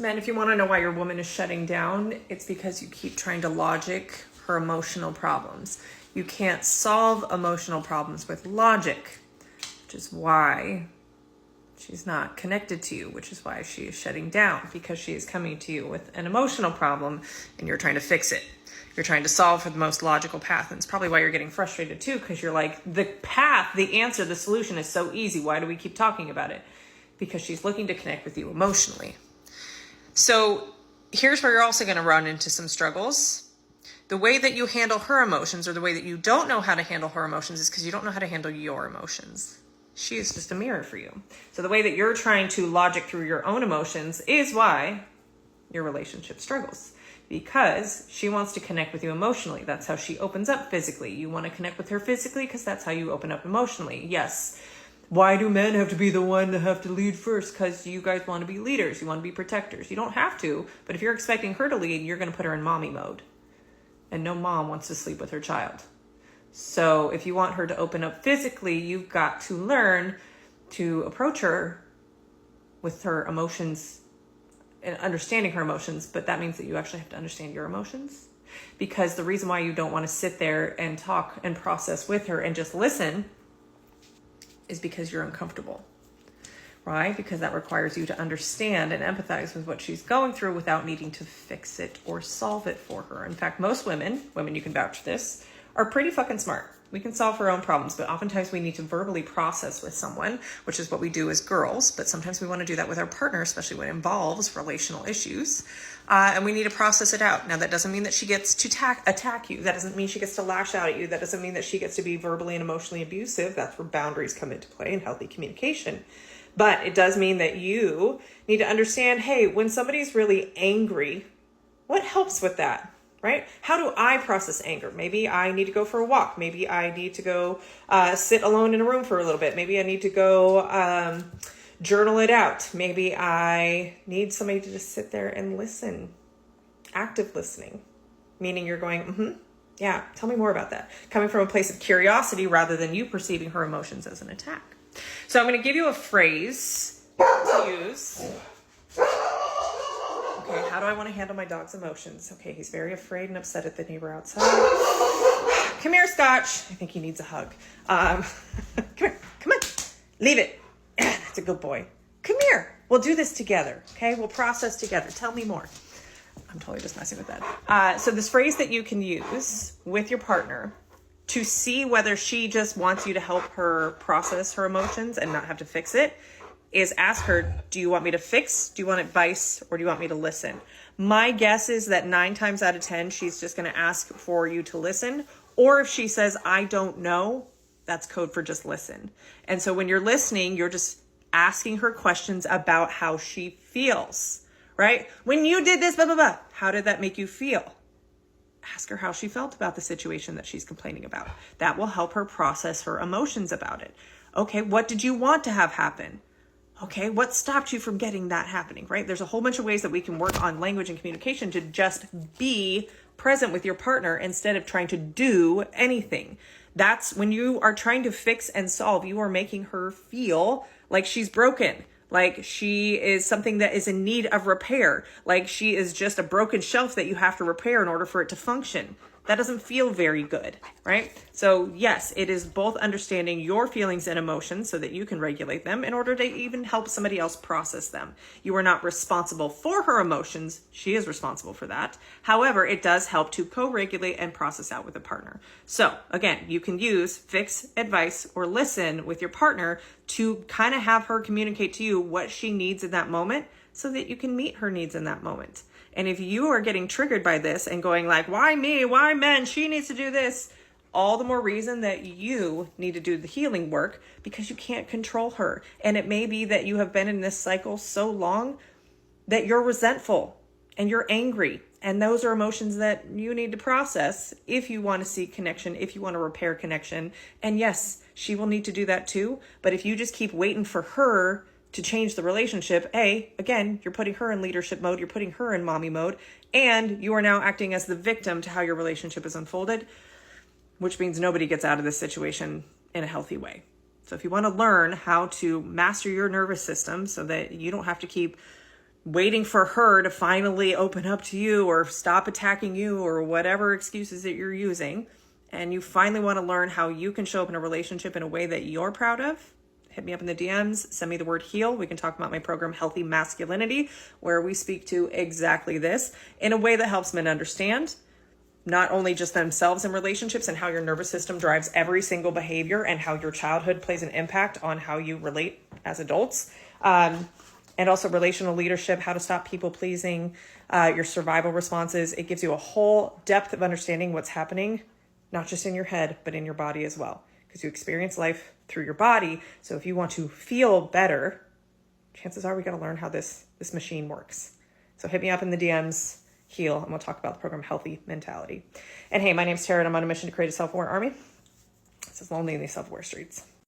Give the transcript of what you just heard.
Men, if you want to know why your woman is shutting down, it's because you keep trying to logic her emotional problems. You can't solve emotional problems with logic, which is why she's not connected to you, which is why she is shutting down, because she is coming to you with an emotional problem and you're trying to fix it. You're trying to solve for the most logical path. And it's probably why you're getting frustrated too, because you're like, the path, the answer, the solution is so easy. Why do we keep talking about it? Because she's looking to connect with you emotionally. So here's where you're also going to run into some struggles. The way that you handle her emotions, or the way that you don't know how to handle her emotions, is because you don't know how to handle your emotions. She is just a mirror for you. So the way that you're trying to logic through your own emotions is why your relationship struggles. Because she wants to connect with you emotionally. That's how she opens up physically. You want to connect with her physically because that's how you open up emotionally. Yes. Why do men have to be the one to have to lead first? Because you guys want to be leaders. You want to be protectors. You don't have to, but if you're expecting her to lead, you're going to put her in mommy mode. And no mom wants to sleep with her child. So if you want her to open up physically, you've got to learn to approach her with her emotions and understanding her emotions, but that means that you actually have to understand your emotions. Because the reason why you don't want to sit there and talk and process with her and just listen is because you're uncomfortable, right? Because that requires you to understand and empathize with what she's going through without needing to fix it or solve it for her. In fact, most women you can vouch for this, are pretty fucking smart. We can solve our own problems, but oftentimes we need to verbally process with someone, which is what we do as girls. But sometimes we want to do that with our partner, especially when it involves relational issues. And we need to process it out. Now, that doesn't mean that she gets to attack you. That doesn't mean she gets to lash out at you. That doesn't mean that she gets to be verbally and emotionally abusive. That's where boundaries come into play and healthy communication. But it does mean that you need to understand, hey, when somebody's really angry, what helps with that? Right? How do I process anger? Maybe I need to go for a walk. Maybe I need to go sit alone in a room for a little bit. Maybe I need to go journal it out. Maybe I need somebody to just sit there and listen. Active listening, meaning you're going, yeah, tell me more about that. Coming from a place of curiosity rather than you perceiving her emotions as an attack. So I'm going to give you a phrase to use. Okay, how do I want to handle my dog's emotions? Okay, he's very afraid and upset at the neighbor outside. Come here, Scotch. I think he needs a hug. Come here. Come on. Leave it. That's a good boy. Come here. We'll do this together, okay? We'll process together. Tell me more. I'm totally just messing with that. So this phrase that you can use with your partner to see whether she just wants you to help her process her emotions and not have to fix it is ask her, do you want me to fix? Do you want advice? Or do you want me to listen? My guess is that 9 times out of 10, she's just going to ask for you to listen. Or if she says, I don't know, that's code for just listen. And so when you're listening, you're just asking her questions about how she feels, right? When you did this, blah, blah, blah, how did that make you feel? Ask her how she felt about the situation that she's complaining about. That will help her process her emotions about it. Okay, what did you want to have happen? Okay, what stopped you from getting that happening, right? There's a whole bunch of ways that we can work on language and communication to just be present with your partner instead of trying to do anything. That's when you are trying to fix and solve, you are making her feel like she's broken, like she is something that is in need of repair, like she is just a broken shelf that you have to repair in order for it to function. That doesn't feel very good, right? So yes, it is both understanding your feelings and emotions so that you can regulate them in order to even help somebody else process them. You are not responsible for her emotions. She is responsible for that. However, it does help to co-regulate and process out with a partner. So again, you can use fix, advice, or listen with your partner to kind of have her communicate to you what she needs in that moment so that you can meet her needs in that moment. And if you are getting triggered by this and going like, why me? Why men? She needs to do this. All the more reason that you need to do the healing work because you can't control her. And it may be that you have been in this cycle so long that you're resentful and you're angry. And those are emotions that you need to process if you want to seek connection, if you want to repair connection. And yes, she will need to do that too. But if you just keep waiting for her to change the relationship, again, you're putting her in leadership mode, you're putting her in mommy mode, and you are now acting as the victim to how your relationship is unfolded, which means nobody gets out of this situation in a healthy way. So if you want to learn how to master your nervous system so that you don't have to keep waiting for her to finally open up to you or stop attacking you or whatever excuses that you're using, and you finally want to learn how you can show up in a relationship in a way that you're proud of, hit me up in the DMs, send me the word heal. We can talk about my program, Healthy Masculinity, where we speak to exactly this in a way that helps men understand not only just themselves in relationships and how your nervous system drives every single behavior and how your childhood plays an impact on how you relate as adults. And also relational leadership, how to stop people pleasing, your survival responses. It gives you a whole depth of understanding what's happening, not just in your head, but in your body as well, because you experience life through your body. So if you want to feel better, chances are we got to learn how this machine works. So hit me up in the DMs, heal, and we'll talk about the program Healthy Mentality. And hey, my name's Tara, and I'm on a mission to create a self-aware army. This is Lonely in these self-aware streets.